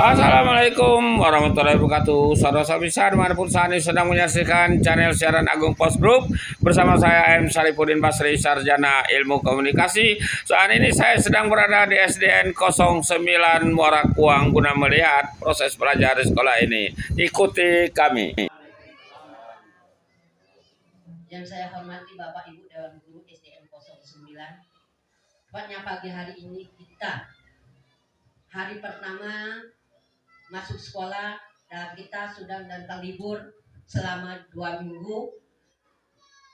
Assalamualaikum warahmatullahi wabarakatuh. Saudara besar dimanapun saat ini sedang menyaksikan channel siaran Agung Post Group bersama saya M. Salifuddin Basri, Sarjana Ilmu Komunikasi. Saat ini saya sedang berada di SDN 09 Muara Kuang guna melihat proses belajar di sekolah ini. Ikuti kami. Yang saya hormati Bapak Ibu Dewan Guru SDN 09. Tepatnya pagi hari ini kita hari pertama masuk sekolah dan kita sudah mendapat libur selama 2 minggu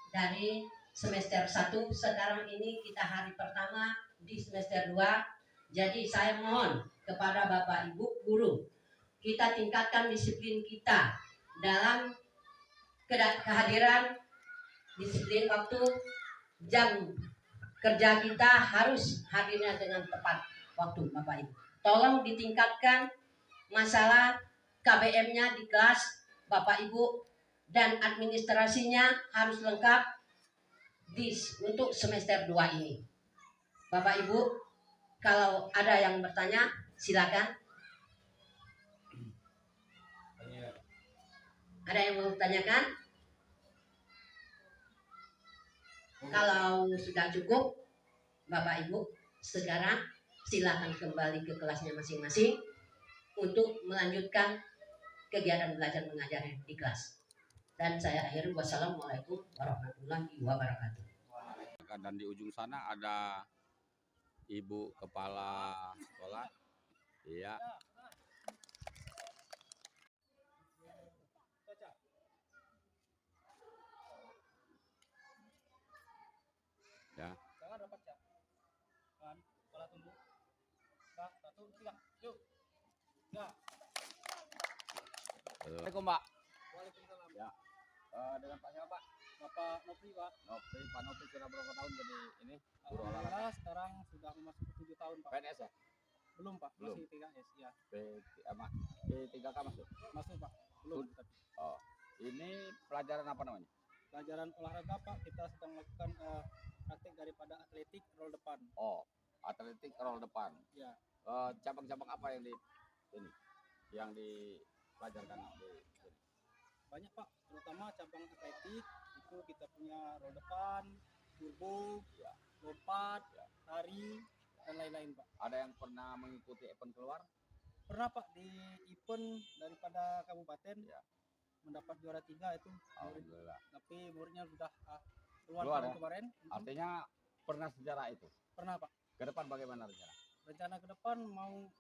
dari semester 1. Sekarang ini kita hari pertama di semester 2. Jadi saya mohon kepada Bapak Ibu guru, kita tingkatkan disiplin kita dalam kehadiran, disiplin waktu, jam kerja kita harus hadirnya dengan tepat waktu. Bapak Ibu, tolong ditingkatkan masalah KBM-nya di kelas Bapak Ibu, dan administrasinya harus lengkap untuk semester 2 ini. Bapak Ibu, kalau ada yang bertanya silakan. Ada yang mau tanyakan? Kalau sudah cukup Bapak Ibu, sekarang silakan kembali ke kelasnya masing-masing untuk melanjutkan kegiatan belajar mengajar di kelas. Dan saya akhiri, wassalamualaikum warahmatullahi wabarakatuh. Dan di ujung sana ada Ibu Kepala Sekolah. Iya. Ya. Assalamualaikum, Pak. Waalaikumsalam. Ya. Dengan Pak siapa, Pak? Bapak Nopri, Pak. Pak Nopri sudah berapa tahun jadi ini? Guru olahraga. Alhamdulillah sekarang sudah memasuki 7 tahun, Pak. PNS ya? Belum, Pak. Belum. Masih 3S, ya. P3K masuk? Masuk, Pak. Belum. Tapi Oh. Ini pelajaran apa namanya? pelajaran olahraga, Pak, kita sedang melakukan praktek daripada atletik roll depan. Oh, atletik roll depan. Ya. Cabang-cabang apa yang dipelajarkan di sini? Banyak, Pak. Terutama cabang atletik itu kita punya roll depan, turbo, Ya. lompat, Ya. lari, dan lain-lain, Pak. Ada yang pernah mengikuti event keluar? Pernah, Pak, di event daripada kabupaten, Ya. mendapat juara 3 itu. Alhamdulillah. Tapi muridnya sudah keluar Keluar, tahun ya? kemarin. Artinya pernah sejarah itu. Pernah, Pak. Ke depan bagaimana rencana? Rencana ke depan mau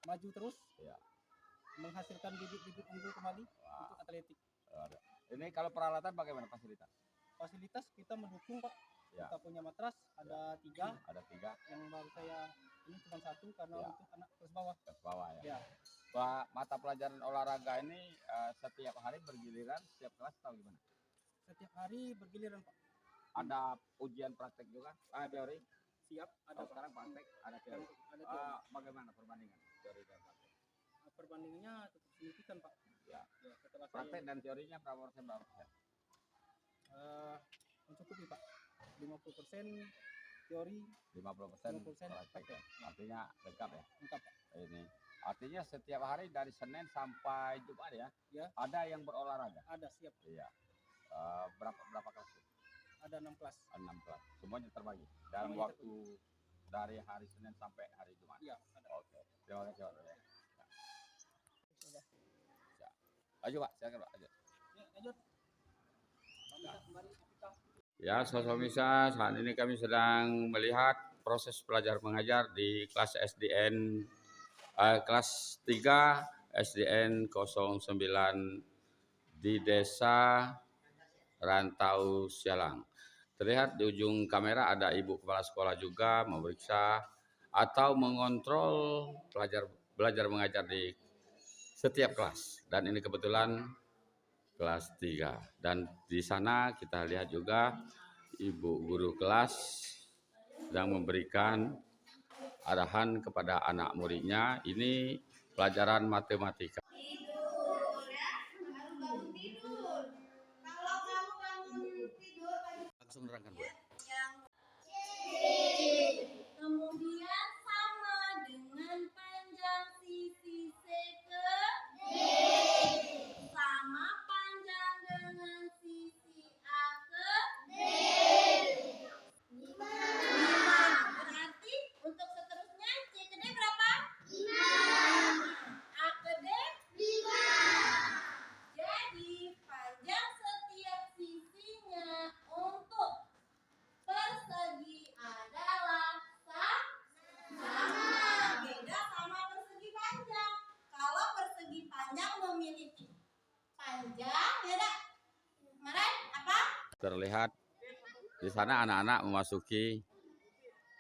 maju terus, Ya. menghasilkan bibit-bibit unggul kembali Wah, untuk atletik. ada. Ini kalau peralatan bagaimana fasilitas? Fasilitas kita mendukung, Pak. Ya. Kita punya matras ada 3, Ada 3 yang baru saya ini cuma 1 karena Ya. untuk anak kelas bawah. ke bawah ya. Ya. Mata pelajaran olahraga ini setiap hari bergiliran, setiap kelas atau gimana? Setiap hari bergiliran, Pak. Ada ujian praktek juga? Teori? Siap, ada, Pak. Sekarang praktek, ada teori. Ada teori. Bagaimana perbandingan teori dan praktek? Perbandingannya cukup signifikan, Pak. Ya. Setelah Praktek saya dan teorinya berapa persen? mencukupi, Pak. 50% teori, 50% 50% praktek. Artinya lengkap ya? lengkap, Pak. Ini. Artinya setiap hari dari Senin sampai Jumat ya? Ya. Ada yang berolahraga? Ada, siap. Iya. Berapa kelas? Ada 6 kelas. 6 kelas. Semuanya terbagi dalam Semuanya waktu dari hari Senin sampai hari Jumat. Iya, ada. Oke. Terima kasih, Pak. Ya. Ayo, Pak. Silakan, Pak. Ayo. Ya, lanjut. Kembali kita. Ya, Sobat Misa, saat ini kami sedang melihat proses belajar mengajar di kelas SDN kelas 3 SDN 09 di Desa Rantau Sialang. Terlihat di ujung kamera ada Ibu Kepala Sekolah juga memeriksa atau mengontrol belajar mengajar di setiap kelas. Dan ini kebetulan kelas 3. Dan di sana kita lihat juga Ibu Guru kelas sedang memberikan arahan kepada anak muridnya. Ini pelajaran matematika. Tidur ya, harus bangun tidur. Kalau kamu bangun tidur Langsung nerangkan, Bu. yang kemudian sama dengan panjang sisi terlihat di sana anak-anak memasuki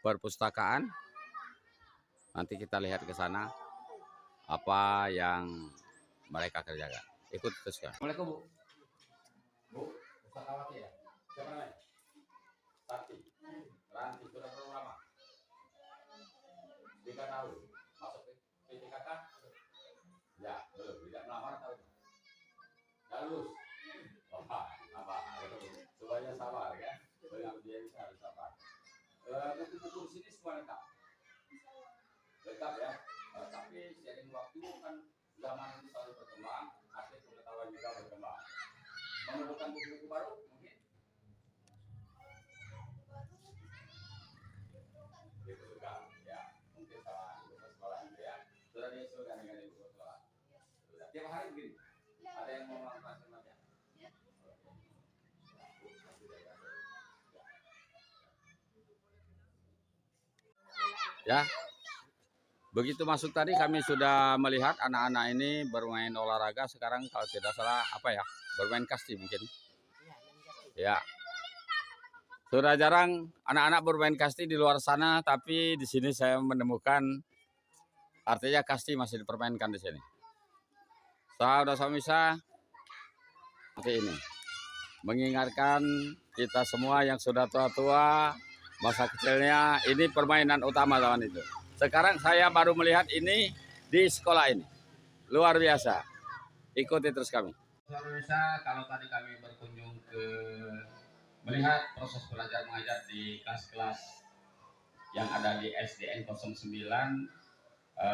perpustakaan. Nanti kita lihat ke sana apa yang mereka kerjakan. Ikut terus ya. Assalamualaikum Bu. Bu, pustakawati ya? Siapa namanya? Sakti. Ranti, sudah berapa lama? 3 tahun. Masuk PTKK? Ya, belum. Tidak melamar tahun. Tidak lulus. Oh, apa? Semuanya sabar ya. Pengabdian harus sabar. Buku-buku sini semua lengkap. Lengkap ya. Tapi seiring waktu kan zaman ini selalu berkembang, arti pengetahuan juga berkembang. Memerlukan buku-buku baru mungkin? Itu juga, ya. Mungkin sama ibu sekolah gitu ya. Sudah diusulkan dengan ibu sekolah. Sudah. Tiap hari begini. Ada yang mau melakukan semacamnya? Ya. Begitu masuk tadi kami sudah melihat anak-anak ini bermain olahraga. Sekarang kalau tidak salah apa ya, bermain kasti mungkin. Ya, sudah jarang anak-anak bermain kasti di luar sana, tapi di sini saya menemukan artinya kasti masih dipermainkan di sini. Sahabat Samisa, seperti ini mengingatkan kita semua yang sudah tua-tua masa kecilnya, ini permainan utama zaman itu. Sekarang saya baru melihat ini di sekolah ini. Luar biasa. Ikuti terus kami. Pemirsa, kalau tadi kami berkunjung ke melihat proses belajar mengajar di kelas-kelas yang ada di SDN 09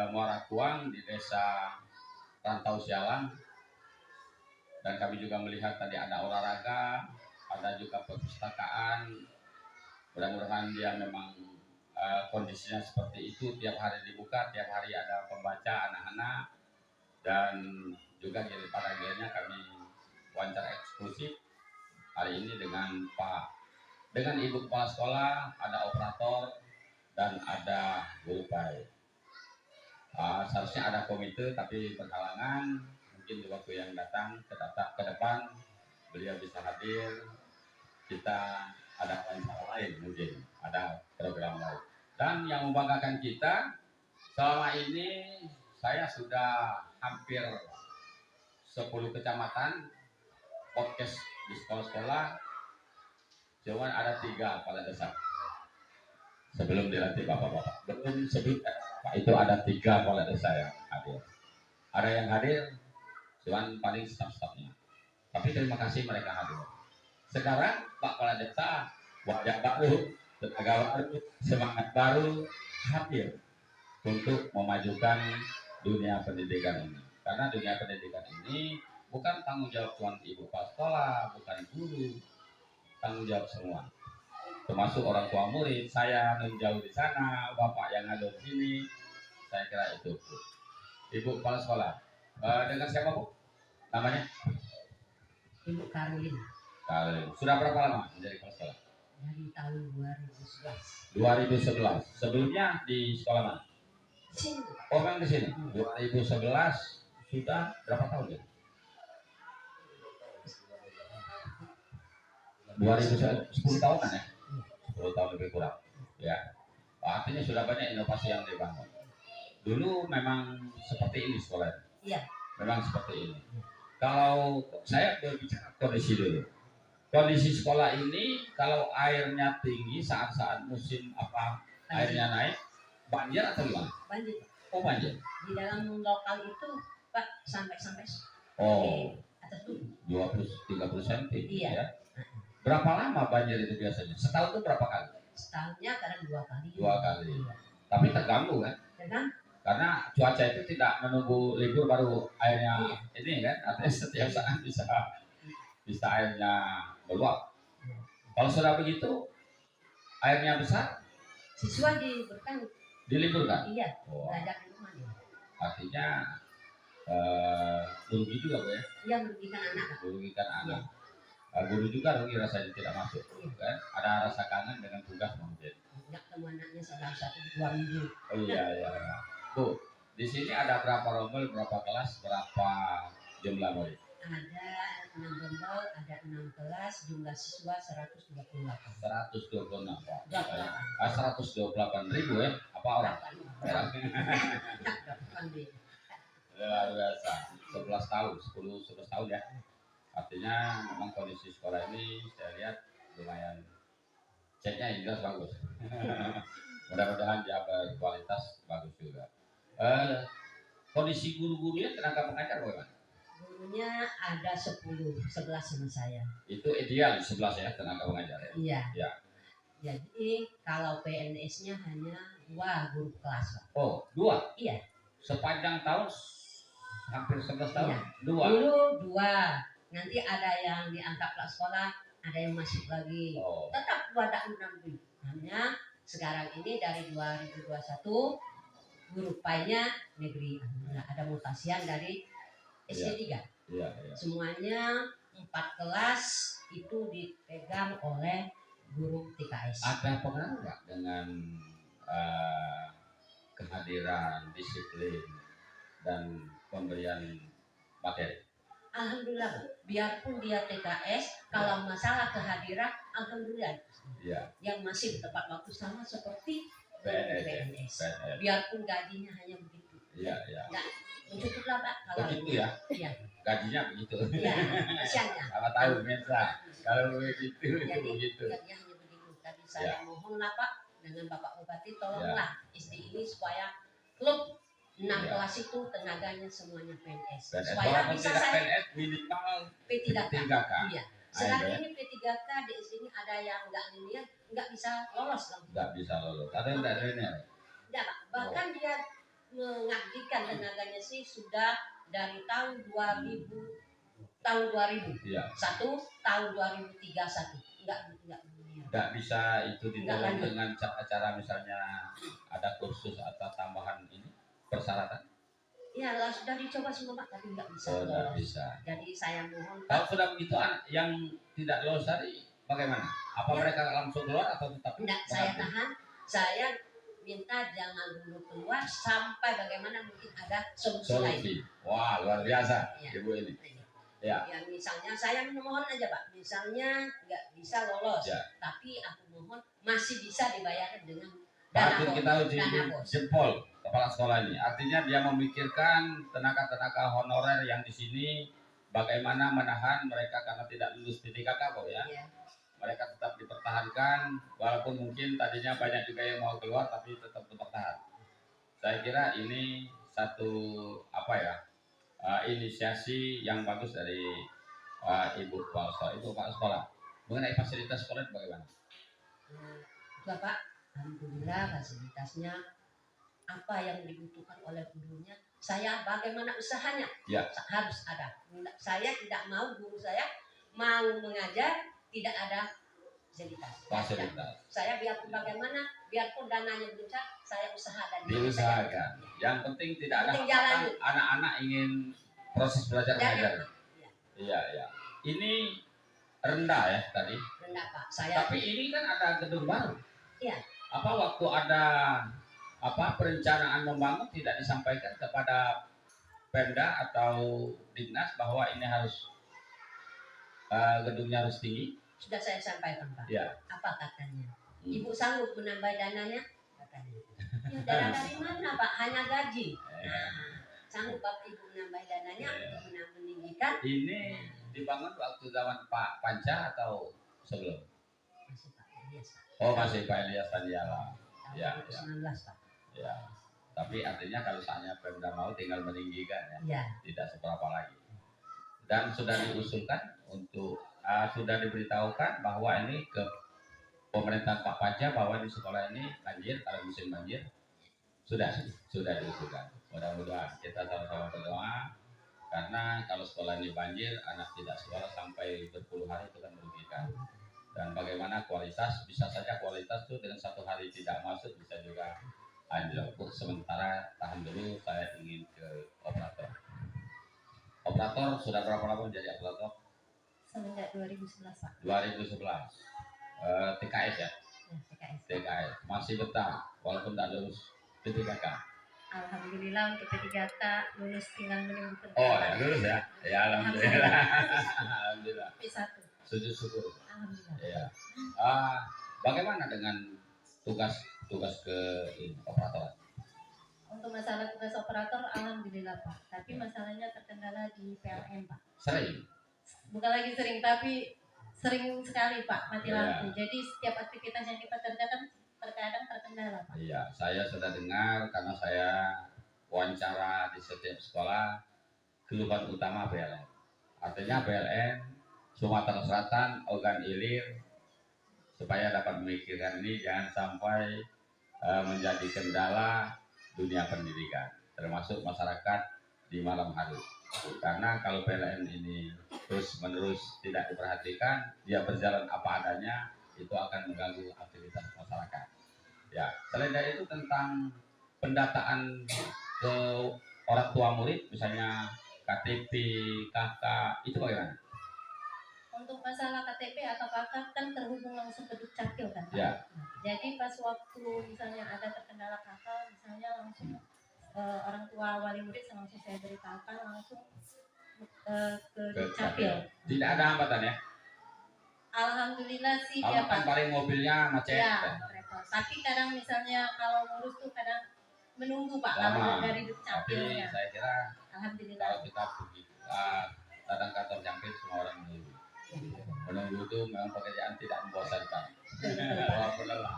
Muara Kuang di Desa Rantau Sialang. Dan kami juga melihat tadi ada olahraga, ada juga perpustakaan. Mudah-mudahan dia memang kondisinya seperti itu, tiap hari dibuka, tiap hari ada pembaca anak-anak, dan juga pada akhirnya kami wawancara eksklusif hari ini dengan Ibu Kepala Sekolah, ada operator dan ada guru baik. Seharusnya ada komite tapi berhalangan, mungkin di waktu yang datang ke depan beliau bisa hadir, kita ada wawancara lain, mungkin ada program lain. Dan yang membanggakan kita, selama ini saya sudah hampir 10 kecamatan podcast di sekolah-sekolah, cuma ada 3 kepala desa. Sebelum dilatih bapak-bapak, sebelum itu ada 3 kepala desa yang hadir. Ada yang hadir, cuman paling staf-stafnya. Tapi terima kasih mereka hadir. Sekarang Pak Kepala Desa, wajah baru, tenaga baru, semangat baru hadir untuk memajukan dunia pendidikan ini. Karena dunia pendidikan ini bukan tanggung jawab tuan ibu kepala sekolah, bukan guru, tanggung jawab semua. Termasuk orang tua murid, saya menjauh di sana, bapak yang ada di sini, saya kira itu. Ibu kepala sekolah, dengan siapa Bu? Namanya? Ibu Karolin. Sudah berapa lama menjadi kepala sekolah? Dari tahun 2011. 2011. Sebelumnya di sekolah mana? Sini. Oh, memang di sini. 2011 sudah berapa tahun ya? 10 tahunan ya? 10 tahun lebih kurang. Ya. Artinya sudah banyak inovasi yang dibangun. Dulu memang seperti ini sekolah. Iya. Memang seperti ini. Kalau saya berbicara kondisi dulu. Kondisi sekolah ini kalau airnya tinggi saat-saat musim airnya naik, banjir atau gimana? Banjir. Oh, banjir. Di dalam lokal itu Pak sampai Oh, atas tuh 20-30 cm. Iya. Ya. Berapa lama banjir itu biasanya? Setahun itu berapa kali? Setahunnya kadang 2 kali. 2 kali. Tapi terganggu kan? Karena cuaca itu tidak menunggu libur baru airnya ini kan, artinya setiap saat bisa airnya meluap. Kalau sudah begitu airnya besar, siswa diliburkan. Iya. Oh, Belajar di rumah dia. artinya rugi juga Bu ya? Iya, merugikan anak. Merugikan anak. Guru juga rugi rasanya tidak masuk, kan? Ada rasa kangen dengan tugas mungkin. Nggak ketemu anaknya salah 1-2 minggu. Oh iya. Bu, di sini ada berapa rombel, berapa kelas, berapa jumlah murid? Ada 6 rombel, ada 6 6 kelas, jumlah siswa 128. 126 Pak. 28. 128.000 ya? Apa orang? Orang. Luar biasa. 11 tahun, 11 tahun ya. Artinya memang kondisi sekolah ini saya lihat lumayan, ceknya yang jelas bagus. Mudah-mudahan dia berkualitas bagus juga. Kondisi guru-gurunya, tenaga pengajar bagaimana? Gurunya ada 11 sama saya. Itu ideal 11 ya tenaga pengajar ya? Iya. Ya. Jadi kalau PNS-nya hanya 2 guru kelas, Pak. Oh, 2? Iya. Sepanjang tahun hampir 11 tahun? Iya. 2? Dulu 2. Nanti ada yang diangkat ke sekolah, ada yang masuk lagi. Oh. Tetap 2 tahun nanti. Hanya sekarang ini dari 2021 guru PAI-nya negeri. Nah, ada mutasian dari SD 3. Iya. Semuanya 4 kelas itu dipegang oleh guru TKS. Ada pengaruh nggak dengan kehadiran disiplin dan pemberian materi? Alhamdulillah, biarpun dia TKS, kalau masalah kehadiran, alhamdulillah. Iya. Yang masih tepat waktu sama seperti PNS. Biarpun gajinya hanya begitu. Iya. Nah, mencukuplah Pak kalau Begitu ya? Iya. Gajinya begitu. Iya, kasihannya. Sama tahu Mensa. Kalau begitu itu Jadi, begitu. gajinya hanya begitu. Tadi saya mohonlah Pak dengan Bapak Bupati, tolonglah SD ini supaya klub 6 kelas itu tenaganya semuanya PNS. Supaya Walaupun bisa tidak saya PNS minimal P3K. 3K. Iya. Sekarang ini P3K di SD ini ada yang nggak bisa lolos langsung. Nggak bisa lolos. Ada yang nggak trainer. Tidak Pak. Bahkan dia mengabdikan tenaganya sih sudah dari tahun 2000. Iya. Tahun 2031. Nggak bisa itu Nggak ditolong lanjut. dengan cara misalnya ada kursus atau tambahan ini persyaratan. Ya lah sudah dicoba semua Pak, tapi nggak bisa Oh, nggak lolos. bisa. Jadi saya mohon Kalau Pak. sudah begitu yang tidak lolos tadi bagaimana? Apa Ya. mereka langsung keluar atau tetap? Tidak, saya tahan. Saya minta jangan dulu keluar sampai bagaimana mungkin ada solusi lain. Solusi. Wah, luar biasa Ya. Ibu ini. Ya. Ya misalnya saya mohon aja Pak, misalnya nggak bisa lolos, Ya. tapi aku mohon masih bisa dibayar dengan dana Patut bos. kita uji Dana bos. jempol kepala sekolah ini. Artinya dia memikirkan tenaga-tenaga honorer yang di sini bagaimana menahan mereka karena tidak lulus P3K kok ya. Ya. Mereka tetap dipertahankan walaupun mungkin tadinya banyak juga yang mau keluar tapi tetap bertahan. Saya kira ini satu inisiasi yang bagus dari Ibu Kepala Sekolah. Ibu Kepala Sekolah mengenai fasilitas sekolah bagaimana? Bapak, alhamdulillah fasilitasnya apa yang dibutuhkan oleh gurunya. Saya bagaimana usahanya Ya. harus ada. Saya tidak mau guru saya mau mengajar tidak ada fasilitas. Saya biarpun bagaimana, biarpun dananya besar, saya usaha dan Diusahakan. Yang penting tidak ada Penting jalan. anak-anak ingin proses belajar mengajar. Iya. Iya. Ini rendah ya tadi. Rendah Pak. Saya Tapi ini kan ada gedung baru. Iya. Apa waktu ada perencanaan membangun tidak disampaikan kepada Pemda atau Dinas bahwa ini harus gedungnya harus tinggi? sudah saya sampaikan Pak. Ya. Apa katanya? Ibu sanggup menambah dananya? Katanya. Ya, dana dari mana Pak? Hanya gaji. Nah, sanggup Bapak Ibu menambah dananya untuk meninggikan? Ini dibangun waktu zaman Pak Panca atau sebelum? Masih Pak Elias Pak. Oh, masih Pak Elias Pandiala. Tahun Ya, 2019 Pak. Ya. Tapi artinya kalau saatnya Pemda mau tinggal meninggikan ya. Ya. Tidak seberapa lagi. Dan sudah diusulkan untuk sudah diberitahukan bahwa ini ke pemerintah Pak Panca bahwa di sekolah ini banjir kalau musim banjir sudah diusulkan. Mudah-mudahan kita sama-sama berdoa karena kalau sekolah ini banjir anak tidak sekolah sampai berpuluh hari itu kan merugikan. Dan bagaimana kualitas, bisa saja kualitas itu dengan satu hari tidak masuk bisa juga anjlok. Sementara tahan dulu, saya ingin ke operator. Operator sudah berapa lama menjadi operator? Semenjak 2011 Pak. 2011. TKS ya? TKS. TKS masih betah walaupun tidak lulus P3K. Alhamdulillah untuk P3K lulus tinggal menunggu Oh ya lulus ya? Ya alhamdulillah. Alhamdulillah. P1. sujud syukur. Alhamdulillah. Ya. Bagaimana dengan tugas ke operator? Untuk masalah tugas operator, alhamdulillah Pak. Tapi masalahnya terkendala di PLN Pak. Sering. Bukan lagi sering, tapi sering sekali Pak mati Ya. lampu. Jadi setiap aktivitas yang kita kerjakan terkadang terkendala Pak. Iya, saya sudah dengar karena saya wawancara di setiap sekolah keluhan utama PLN. Artinya PLN Sumatera Selatan, Ogan Ilir, supaya dapat memikirkan ini jangan sampai menjadi kendala dunia pendidikan, termasuk masyarakat di malam hari. Karena kalau PLN ini terus-menerus tidak diperhatikan, dia berjalan apa adanya, itu akan mengganggu aktivitas masyarakat. Ya, selain dari itu tentang pendataan ke orang tua murid, misalnya KTP, KK, itu bagaimana? Untuk masalah KTP atau KK kan terhubung langsung ke Dukcapil kan Pak. Ya. Nah, jadi pas waktu misalnya ada terkendala KK, misalnya langsung orang tua wali murid langsung saya beritahukan langsung ke Dukcapil. Tidak ada hambatan ya? Alhamdulillah sih ya Hambatan Pak. paling mobilnya macet. Ya, repot. Tapi kadang misalnya kalau ngurus tuh kadang menunggu Pak Lama. lama dari Tapi Dukcapilnya. saya kira Alhamdulillah. kalau kita pergi datang kantor Jampil, semua orang menunggu. Menunggu itu memang pekerjaan tidak membosankan. Walaupun lelah,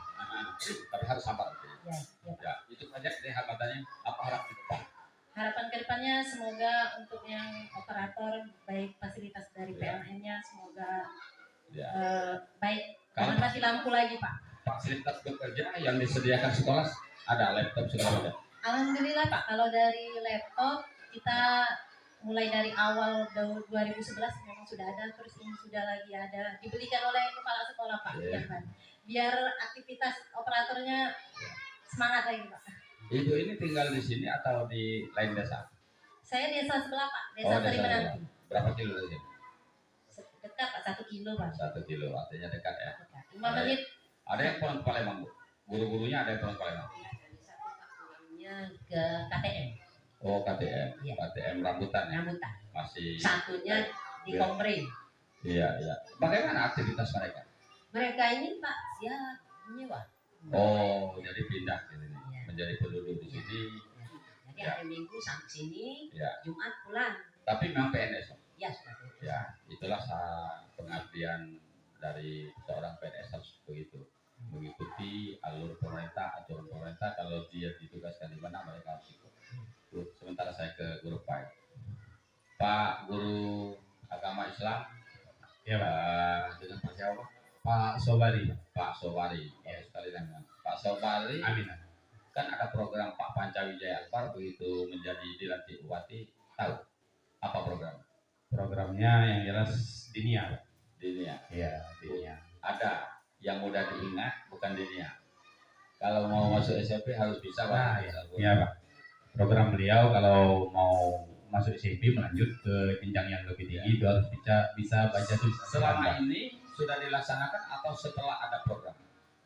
tapi harus sabar. Ya, ya. Ya, itu saja deh hambatannya. Apa harapan ke depan? Harapan kedepannya semoga untuk yang operator baik fasilitas dari PLN-nya semoga Ya. baik. Kalau Jangan mati lampu lagi Pak. fasilitas bekerja yang disediakan sekolah ada laptop segala macam. Alhamdulillah Pak. Kalau dari laptop kita mulai dari awal 2011 memang sudah ada, terus ini sudah lagi ada dibelikan oleh kepala sekolah Pak. Iya. Ya kan? Biar aktivitas operatornya semangat lagi Pak. Ibu ini tinggal di sini atau di lain desa? Saya desa sebelah Pak, desa Oh, desa Terimenanti. Berapa kilo dari sini? Dekat Pak, 1 kilo Pak. 1 kilo, artinya dekat ya. 5 menit. Ada yang pulang ke Palembang, Bu? Guru-gurunya ada yang pulang ke Palembang? Pulangnya ke KTM Oh, KTM. Iya. KTM rambutan ya? Rambutan. Masih. Satunya di Iya. Kompre. Iya, iya. Bagaimana aktivitas mereka? Mereka ini Pak ya menyewa. Oh, jadi pindah ke sini. Iya. Menjadi penduduk di sini. Jadi Ya. hari Minggu sampai sini, Ya. Jumat pulang. Tapi memang PNS. Ya sudah tutup. Ya, itulah pengabdian dari seorang PNS harus begitu. Mengikuti alur pemerintah, aturan pemerintah. Kalau dia ditugaskan di mana, mereka harus ikut. Sementara saya ke guru Pak. Pak Guru Agama Islam. Ya, Pak. Dengan Pak siapa? Pak Sobari. Pak Sobari. Ya, sekali dengan Pak Sobari. Amin. Kan ada program Pak Pancawijaya Akbar begitu menjadi dilantik bupati. Tahu apa program? Programnya yang jelas Dinia, Pak. Dinia. Iya, Dinia. Ada yang mudah diingat, bukan Dinia. Kalau mau masuk SMP harus bisa Nah, Pak. Iya, Pak. Program beliau kalau mau masuk SMP melanjut ke jenjang yang lebih tinggi itu harus bisa baca tulis. Selama ini sudah dilaksanakan atau setelah ada program?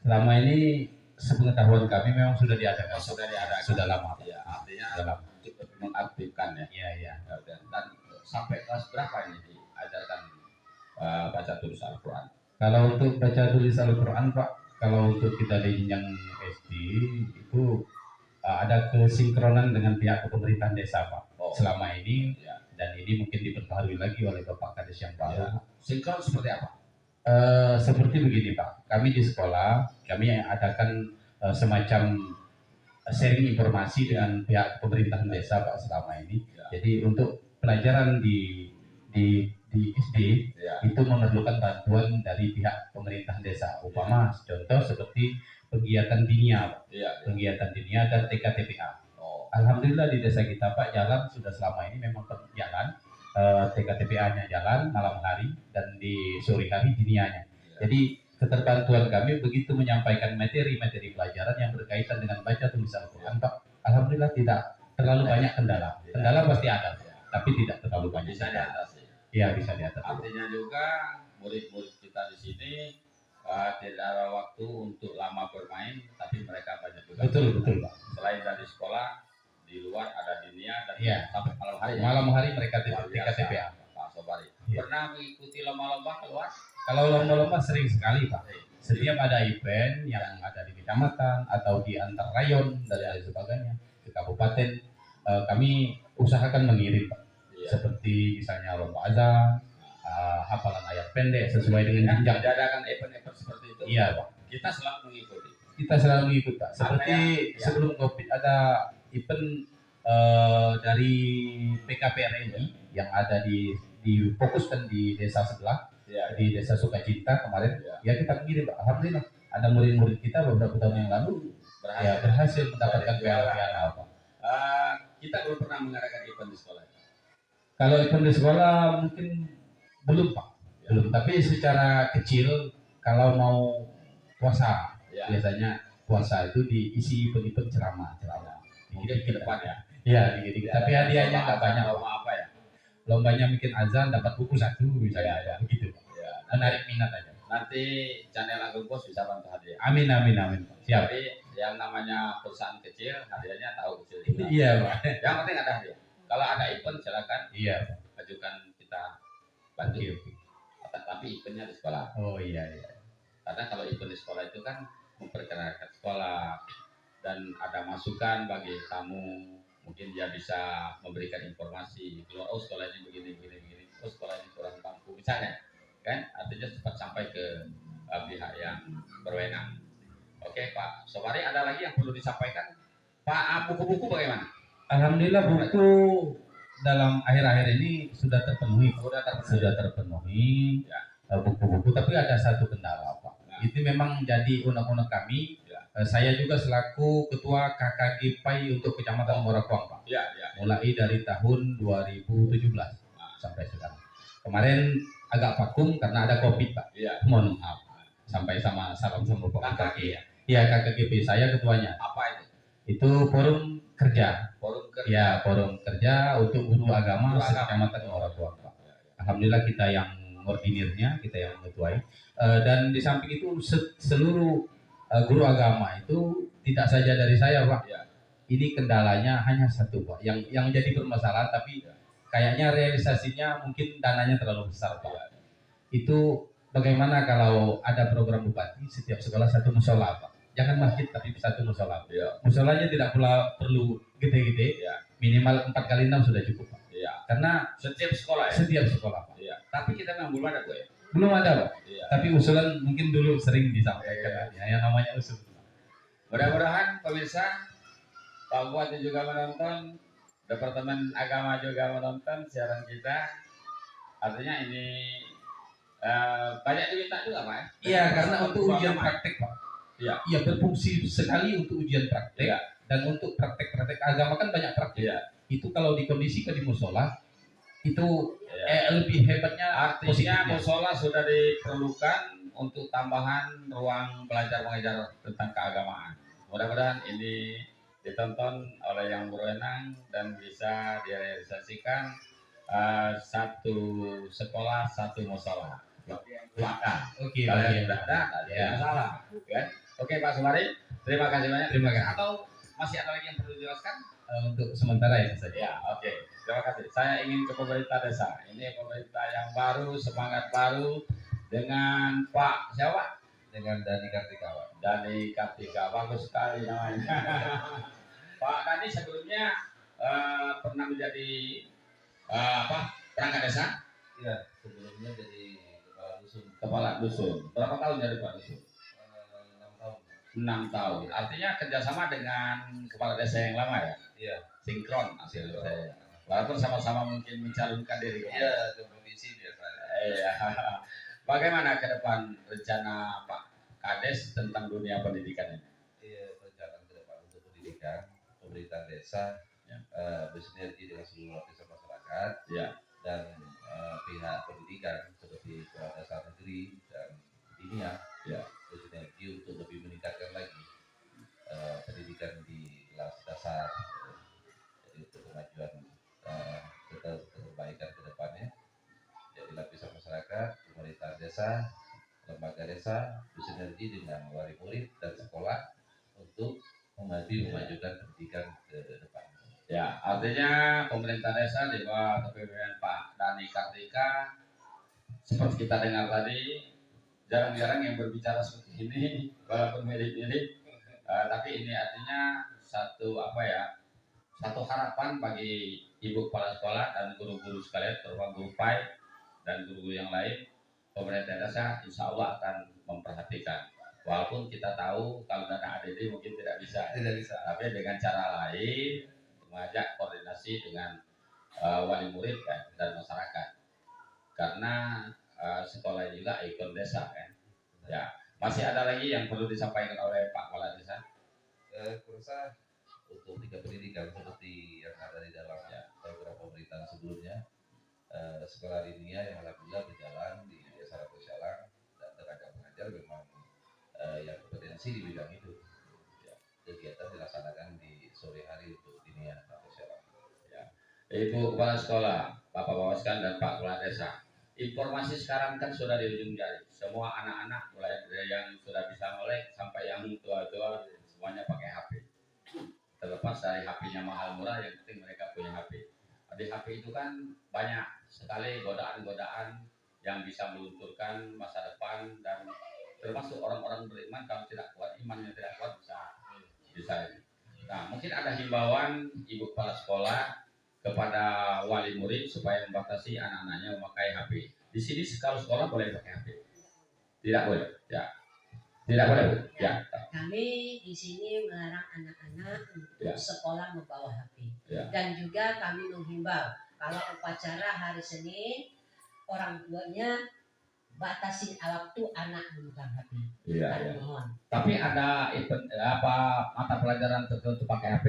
Selama ini sepengetahuan kami memang sudah diadakan. Sudah diadakan. Sudah lama, Pak. Ya, artinya Sudah lama. cukup mengaktifkan ya. Iya, iya. Dan sampai kelas berapa ini diajarkan baca tulis Al-Quran? Kalau untuk baca tulis Al-Quran, Pak, kalau untuk kita di jenjang SD itu ada kesinkronan dengan pihak pemerintahan desa, Pak. Oh. Selama ini Ya. dan ini mungkin diperbaharui lagi oleh Bapak Kades yang baru. Ya. Sinkron seperti apa? Seperti begini Pak, kami di sekolah kami adakan semacam sharing informasi dengan pihak pemerintahan desa Pak selama ini. Ya. Jadi untuk pelajaran di SD Ya. itu memerlukan bantuan dari pihak pemerintahan desa. Umpama contoh seperti kegiatan dinia, Pak. Iya. Kegiatan dinia dan TKTPA. Oh. Alhamdulillah di desa kita Pak jalan sudah selama ini memang berjalan. TKTPA-nya jalan malam hari dan di sore hari dinianya. Jadi keterbantuan kami begitu menyampaikan materi-materi pelajaran yang berkaitan dengan baca tulis Al-Quran, Pak. Alhamdulillah tidak terlalu banyak kendala. Kendala pasti ada, tapi tidak terlalu banyak. Bisa diatasi. Iya, bisa diatasi. Artinya juga murid-murid kita di sini tidak ada waktu untuk lama bermain, tapi mereka banyak juga. Betul, Pak. Selain dari sekolah, di luar ada dinia dan Iya. sampai malam hari. Malam hari mereka Luar biasa, TKTPA. Pak Sobari. Iya. Pernah mengikuti lomba-lomba keluar? Kalau lomba-lomba sering sekali Pak. Setiap ada event yang ada di kecamatan atau di antar rayon dan lain sebagainya ke kabupaten, kami usahakan mengirim Pak. Iya. Seperti misalnya lomba azan, hafalan ayat pendek sesuai dengan jenjang. Diadakan event-event seperti itu. Iya Pak. Kita selalu mengikuti. Kita selalu mengikut Pak. Seperti ya. sebelum COVID ada event dari PKPRNI yang ada difokuskan di desa sebelah, Iya. di desa Sukacinta kemarin. Iya. Ya kita mengirim Pak. Alhamdulillah ada murid-murid kita beberapa tahun yang lalu berhasil mendapatkan piala-piala Pak. Kita belum pernah mengadakan event di sekolah. Kalau event di sekolah mungkin belum Pak. Ya. Belum. Tapi secara kecil kalau mau puasa Ya. biasanya puasa itu diisi event-event ceramah. Mungkin ke depan ya. Iya, dikit-dikit. Tapi hadiahnya nggak banyak. Lomba apa ya? Lombanya bikin azan dapat buku 1 misalnya, Ya. begitu. Ya. Menarik minat aja. Nanti channel Agung Pos bisa bantu hadiah. Amin. Siap. Jadi yang namanya perusahaan kecil, hadiahnya tahu kecil juga. Iya Pak. Yang penting ada hadiah. Kalau ada event silakan Iya Pak. ajukan kita bantu. Oke. Tapi eventnya di sekolah. Oh iya. Karena kalau event di sekolah itu kan memperkenalkan sekolah dan ada masukan bagi tamu. Mungkin dia bisa memberikan informasi keluar, oh sekolah ini begini, oh sekolah ini kurang mampu misalnya, kan artinya cepat sampai ke pihak yang berwenang. Oke Pak Sobari, ada lagi yang perlu disampaikan Pak? Buku-buku bagaimana? Alhamdulillah buku dalam akhir-akhir ini sudah terpenuhi. Sudah terpenuhi Ya. buku-buku, tapi ada satu kendala Pak. Nah. Itu memang jadi unek-unek kami. Ya. Saya juga selaku ketua KKG PAI untuk Kecamatan Morakuang Pak. Ya. Mulai dari tahun 2017 sampai sekarang. Kemarin agak vakum karena ada COVID Pak. Iya. Mohon maaf. Sampai sama salam sama Pak KKG KKG. Iya, KKGP saya ketuanya. Apa itu? Itu forum kerja. Forum kerja. Ya, forum kerja untuk guru agama Guru agama. Kecamatan Morakuang Pak. Alhamdulillah kita yang ordinirnya, kita yang mengetuai. Dan di samping itu seluruh guru agama itu tidak saja dari saya Pak. Ya. Ini kendalanya hanya satu Pak. Yang jadi permasalahan tapi kayaknya realisasinya mungkin dananya terlalu besar Pak. Itu bagaimana kalau ada program bupati setiap sekolah satu musola Pak. Jangan masjid tapi satu musola. Ya. Musolanya tidak pula perlu gede-gede. Ya. Minimal 4x6 sudah cukup Pak. Iya. Karena Setiap sekolah ya. setiap sekolah Pak. Iya. Tapi kita memang belum ada kok ya. Belum ada Pak. Iya. Tapi usulan mungkin dulu sering disampaikan ya, yang namanya usul. Mudah-mudahan pemirsa, Pak Bupati juga menonton, Departemen Agama juga menonton siaran kita. Artinya ini banyak diminta juga Pak ya? Iya, karena untuk ujian Agama. praktek Pak. Iya. Iya, berfungsi sekali untuk ujian praktek. Iya. Dan untuk praktek-praktek agama kan banyak praktek. Iya. Itu kalau dikondisikan di musola, itu Iya. lebih hebatnya Artinya positifnya. musola sudah diperlukan untuk tambahan ruang belajar mengajar tentang keagamaan. Mudah-mudahan ini ditonton oleh yang berwenang dan bisa direalisasikan satu sekolah satu musola. Doakan. Oke, Kalau oke. sudah ada, tidak ada Ya. masalah. Kan? Oke Pak Sumari, terima kasih banyak. Terima kasih. Atau masih ada lagi yang perlu dijelaskan? Untuk sementara itu saja. Ya, oke. Terima kasih. Saya ingin ke pemerintah desa. Ini pemerintah yang baru, semangat baru dengan Pak siapa? Dengan Dani Kartikawan. Dani Kartika. Bagus sekali namanya. Pak Dani sebelumnya pernah menjadi perangkat desa? Iya, sebelumnya jadi kepala dusun Kepala dusun. Berapa tahun jadi Pak dusun? 6 tahun. 6 tahun. Artinya kerjasama dengan kepala desa yang lama ya? Iya. Sinkron hasil saya. Walaupun sama-sama mungkin mencalonkan diri. Iya, kompetisi biasanya. Iya. Bagaimana ke depan rencana Pak Kades tentang dunia pendidikan ini? Iya, rencana ke depan untuk pendidikan, pemerintah desa Ya. bersinergi dengan seluruh lapisan masyarakat Ya. dan pihak pendidikan seperti sekolah dasar negeri dan dunia Ya. bersinergi untuk lebih meningkatkan lagi pendidikan di kelas dasar. Jadi untuk kemajuan kebaikan ke depannya. Jadi lapisan masyarakat, pemerintah desa, lembaga desa bersinergi dengan wali murid dan sekolah untuk memajukan pendidikan ke depan. Ya, artinya pemerintah desa di bawah kepemimpinan Pak Dani Kartika seperti kita dengar tadi jarang-jarang yang berbicara seperti ini, walaupun mirip-mirip, tapi ini artinya satu apa ya, satu harapan bagi ibu kepala sekolah dan guru-guru sekalian, terutama guru PAI dan guru-guru yang lain. Pemerintah desa insya Allah akan memperhatikan. Walaupun kita tahu kalau dana ADD mungkin tidak bisa, tapi dengan cara lain mengajak koordinasi dengan wali murid kan, dan masyarakat. Karena sekolah juga ikon desa kan. Ya, masih ada lagi yang perlu disampaikan oleh Pak Kepala Desa. Kurasa untuk tiga pendidikan seperti yang ada di dalam program pemerintahan sebelumnya, sekolah dinia yang alhamdulillah berjalan di Desa Ratu Syalang dan tenaga pengajar memang yang kompetensi di bidang itu. Ya, kegiatan dilaksanakan di sore hari untuk dinia Ratu Syalang. Ya. Ibu Kepala Sekolah, Bapak Bawaskan dan Pak Kepala Desa. Informasi sekarang kan sudah di ujung jari. Semua anak-anak mulai dari yang sudah bisa melek sampai yang tua-tua semuanya pakai HP. Terlepas dari HP-nya mahal murah, yang penting mereka punya HP. Di HP itu kan banyak sekali godaan-godaan yang bisa melunturkan masa depan, dan termasuk orang-orang beriman kalau tidak kuat imannya, tidak kuat bisa ini. Nah, mungkin ada himbauan ibu kepala sekolah kepada wali murid supaya membatasi anak-anaknya memakai HP. Di sini kalau sekolah boleh pakai HP? Tidak boleh, ya. Tidak boleh, ya. Kami di sini melarang anak-anak untuk Ya. sekolah membawa HP. Ya. Dan juga kami menghimbau kalau upacara hari Senin, orang tuanya batasi waktu anak memegang HP. Iya, Kami ya. mohon. Tapi ada mata pelajaran tertentu pakai HP?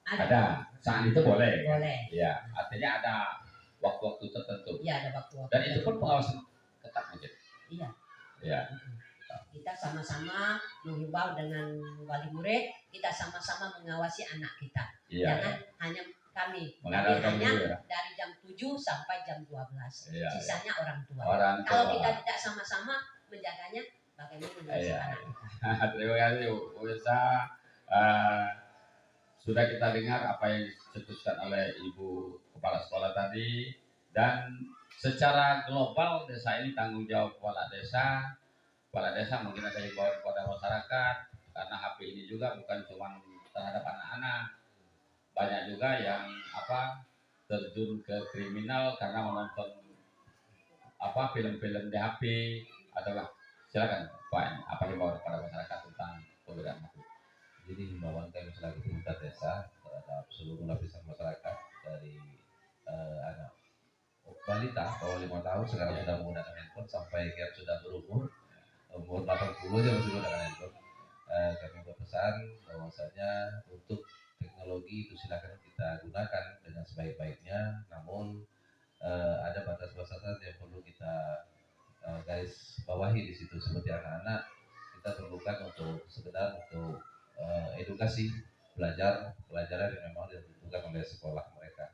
Ada. Saat itu boleh. Boleh. Ya, artinya ada waktu-waktu tertentu. Iya, ada waktu-waktu. Dan itu pun pengawasan ketat mungkin. Iya. Ya. Kita sama-sama menghimbau dengan wali murid, kita sama-sama mengawasi anak kita. Iya. Jangan hanya kami, Mengandalkan hanya dulu ya. dari jam 7 sampai jam 12. Iya, Sisanya orang tua. Orang Kalau tua. kita tidak sama-sama menjaganya, bagaimana mengawasi Iya. anak kita? Terima kasih Bu Mirsa. Sudah kita dengar apa yang dicetuskan oleh Ibu Kepala Sekolah tadi, dan secara global desa ini tanggung jawab kepala desa. Kepala desa mungkin ada himbauan kepada masyarakat, karena HP ini juga bukan cuma terhadap anak-anak, banyak juga yang terjun ke kriminal karena menonton film-film di HP. Atau silakan Pak, apa himbauan kepada masyarakat tentang penggunaan HP? Jadi himbauan kami selaku pemerintah desa terhadap seluruh lapisan masyarakat dari anak balita bawah 5 tahun sekarang sudah menggunakan handphone sampai yang sudah berumur umur 80 aja masih menggunakan handphone. Kami berpesan bahwasanya untuk teknologi itu silakan kita gunakan dengan sebaik-baiknya, namun ada batas-batasan yang perlu kita garis bawahi di situ, seperti anak-anak kita perlukan untuk sekedar untuk edukasi pelajaran yang memang ditentukan oleh sekolah mereka.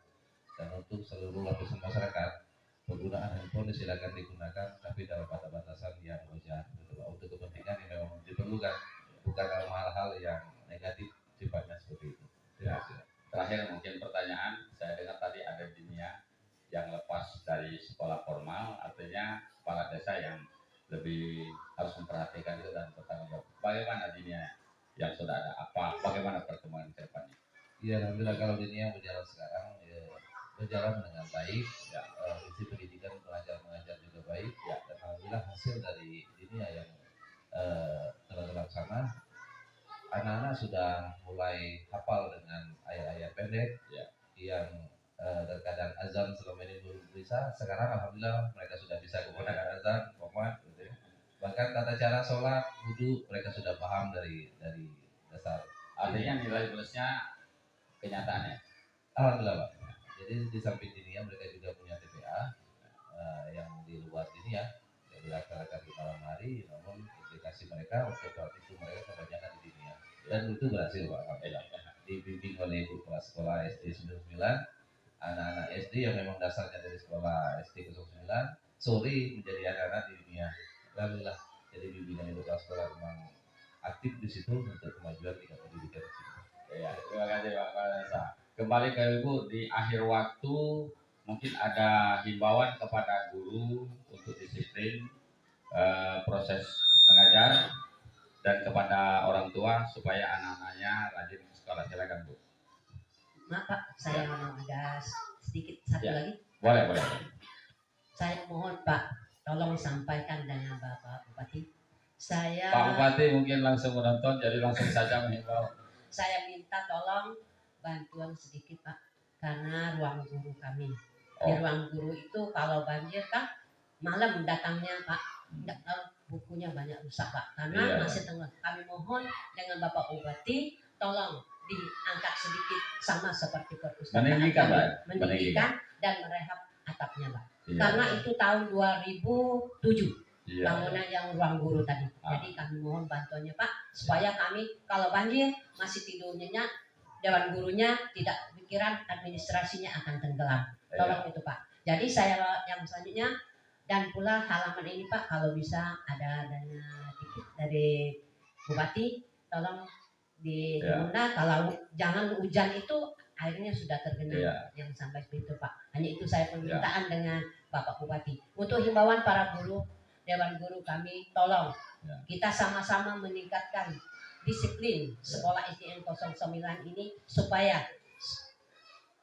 Dan untuk seluruh lapisan masyarakat, penggunaan handphone silakan digunakan tapi dalam batasan yang wajar untuk kepentingan yang memang diperlukan, bukan dalam hal-hal yang negatif sifatnya seperti itu. Ya. Terakhir mungkin pertanyaan, saya dengar tadi ada dinia yang lepas dari sekolah formal, artinya kepala desa yang lebih harus memperhatikan itu dan bertanggung jawab. Bagaimana dinia yang sudah ada, bagaimana perkembangan ke depannya? Ya, alhamdulillah kalau dinia berjalan sekarang berjalan dengan baik, ya, isi pendidikan mengajar juga baik, ya, dan alhamdulillah hasil dari dinia yang telah terlaksana, anak-anak sudah mulai hafal dengan ayat-ayat pendek, ya, yang terkadang azan selama ini belum bisa. Sekarang alhamdulillah mereka sudah bisa menggunakan azan, gitu ya. Bahkan tata cara sholat, wudhu mereka sudah paham dari dasar. Artinya nilai plusnya kenyataannya. Alhamdulillah Pak. Jadi di samping dinia mereka juga punya TPA yang di luar dinia yang dilaksanakan di malam hari, namun implikasi mereka waktu itu mereka kebanyakan di dinia, dan itu berhasil Pak. Alhamdulillah. Dibimbing oleh Ibu Kepala Sekolah SD 99, anak-anak SD yang memang dasarnya dari sekolah SD 09 sore menjadi anak-anak di dinia. Alhamdulillah. Jadi bimbingan Ibu Kepala Sekolah memang aktif di situ untuk kemajuan tingkat pendidikan di situ. Ya, terima kasih Pak Kepala Desa. Kembali ke Ibu, di akhir waktu mungkin ada himbauan kepada guru untuk disiplin proses mengajar dan kepada orang tua supaya anak-anaknya rajin ke sekolah. Silakan Bu. Maaf Pak, saya mau ada sedikit satu Ya. lagi. Boleh. Saya mohon Pak, tolong sampaikan dengan Bapak Bupati. Pak Bupati mungkin langsung menonton, jadi langsung saja menghimbau. Saya minta tolong bantuan sedikit Pak, karena ruang guru kami. Di Oh. ruang guru itu kalau banjir kan malam datangnya Pak, tidak tahu bukunya banyak rusak Pak, karena Iya. masih tengah. Kami mohon dengan Bapak Bupati tolong diangkat sedikit sama seperti perpustakaan Meninggikan, kami. Pak. Meninggikan dan merehab atapnya Pak. Iya. Karena itu tahun 2007 Iya. bangunan yang ruang guru tadi. Ah. Jadi kami mohon bantuannya Pak, supaya kami kalau banjir masih tidur nyenyak, dewan gurunya tidak pikiran administrasinya akan tenggelam. Tolong itu Pak. Jadi saya yang selanjutnya dan pula halaman ini Pak, kalau bisa ada dana dikit dari Bupati, tolong diguna. Kalau jangan hujan itu airnya sudah tergenang, Iya. yang sampai itu Pak. Hanya itu saya permintaan dengan Bapak Bupati. Untuk himbauan para guru, dewan guru kami, tolong Ya. kita sama-sama meningkatkan disiplin sekolah SDN 09 ini supaya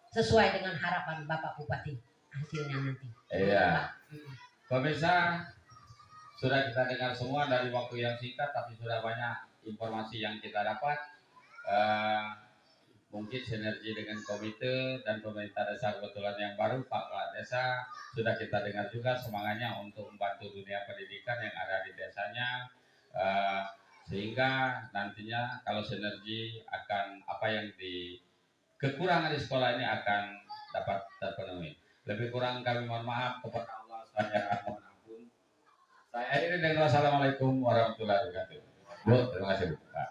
sesuai dengan harapan Bapak Bupati hasilnya nanti. Iya. Pemirsa, sudah kita dengar semua dari waktu yang singkat, tapi sudah banyak informasi yang kita dapat. Mungkin sinergi dengan komite dan pemerintah desa kebetulan yang baru, Pak Kepala Desa, sudah kita dengar juga semangatnya untuk membantu dunia pendidikan yang ada di desanya, sehingga nantinya kalau sinergi akan apa yang kekurangan di sekolah ini akan dapat terpenuhi. Lebih kurang kami mohon maaf kepada Allah, saya mohon ampun. Saya akhiri dengan wassalamualaikum warahmatullahi wabarakatuh. Bu, terima kasih Bu. Pak.